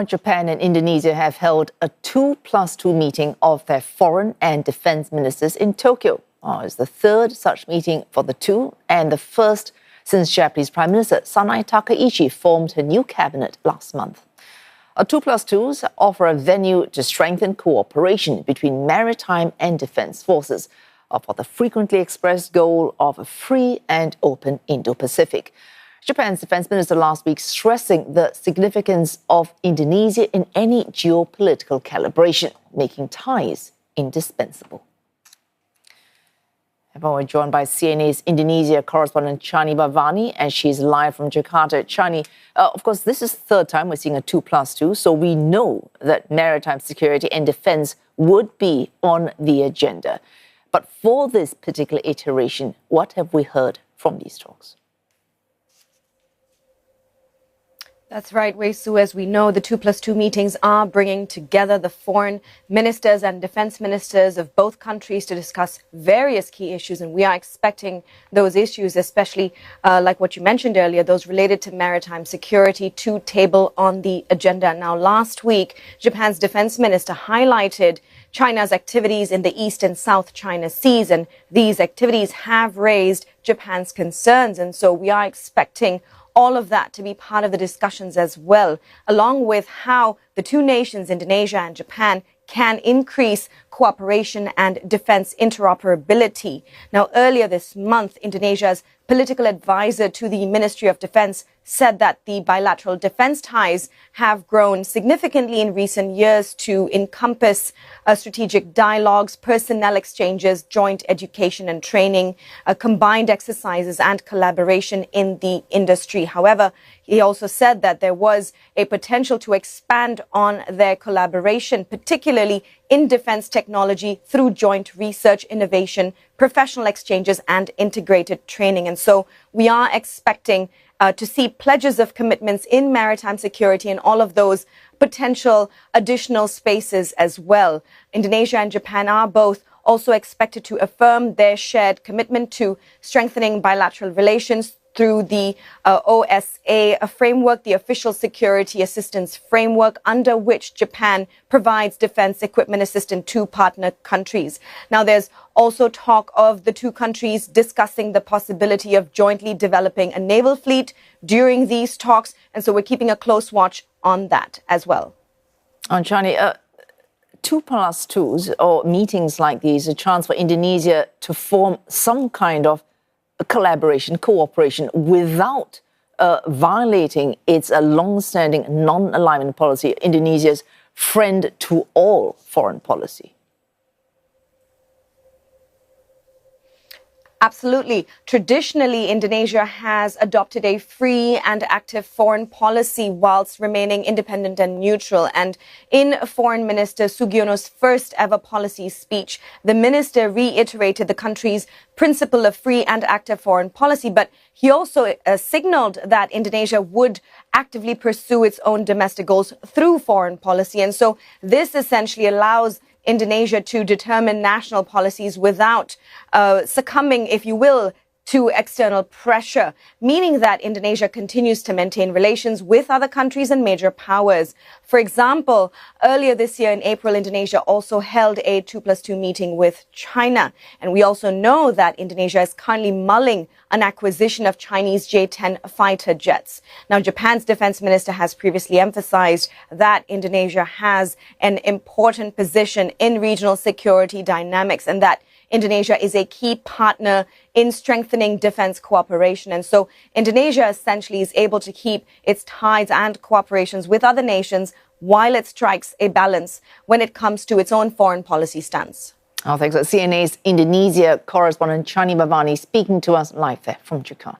Japan and Indonesia have held a 2+2 meeting of their foreign and defense ministers in Tokyo. It's the third such meeting for the two and the first since Japanese Prime Minister Sanae Takaichi formed her new cabinet last month. 2+2s offer a venue to strengthen cooperation between maritime and defense forces for the frequently expressed goal of a free and open Indo-Pacific. Japan's defense minister last week stressing the significance of Indonesia in any geopolitical calibration, making ties indispensable. We're joined by CNA's Indonesia correspondent Chandni Vatvani, and she's live from Jakarta. Chandni, of course, this is the third time we're seeing a 2+2, so we know that maritime security and defense would be on the agenda. But for this particular iteration, what have we heard from these talks? That's right, Wei Su. As we know, the 2+2 meetings are bringing together the foreign ministers and defense ministers of both countries to discuss various key issues. And we are expecting those issues, especially like what you mentioned earlier, those related to maritime security, to table on the agenda. Now, last week, Japan's defense minister highlighted China's activities in the East and South China Seas, and these activities have raised Japan's concerns. And so we are expecting all of that to be part of the discussions as well, along with how the two nations, Indonesia and Japan, can increase cooperation and defense interoperability. Now, earlier this month, Indonesia's political advisor to the Ministry of Defense said that the bilateral defense ties have grown significantly in recent years to encompass strategic dialogues, personnel exchanges, joint education and training, combined exercises and collaboration in the industry. However, he also said that there was a potential to expand on their collaboration, particularly in defense technology through joint research, innovation, professional exchanges and integrated training. And so we are expecting to see pledges of commitments in maritime security and all of those potential additional spaces as well. Indonesia and Japan are both also expected to affirm their shared commitment to strengthening bilateral relations through the OSA framework, the Official Security Assistance Framework, under which Japan provides defense equipment assistance to partner countries. Now, there's also talk of the two countries discussing the possibility of jointly developing a naval fleet during these talks. And so we're keeping a close watch on that as well. Chandni, 2+2s or meetings like these, a chance for Indonesia to form some kind of collaboration, cooperation without violating its long-standing non-alignment policy, Indonesia's friend to all foreign policy. Absolutely. Traditionally, Indonesia has adopted a free and active foreign policy whilst remaining independent and neutral. And in Foreign Minister Sugiono's first ever policy speech, the minister reiterated the country's principle of free and active foreign policy. But he also signaled that Indonesia would actively pursue its own domestic goals through foreign policy. And so this essentially allows Indonesia to determine national policies without succumbing, if you will, to external pressure, meaning that Indonesia continues to maintain relations with other countries and major powers. For example, earlier this year in April, Indonesia also held a 2+2 meeting with China. And we also know that Indonesia is currently mulling an acquisition of Chinese J-10 fighter jets. Now, Japan's defense minister has previously emphasized that Indonesia has an important position in regional security dynamics and that Indonesia is a key partner in strengthening defense cooperation. And so Indonesia essentially is able to keep its ties and cooperations with other nations while it strikes a balance when it comes to its own foreign policy stance. Thanks. CNA's Indonesia correspondent Chandni Vatvani speaking to us live there from Jakarta.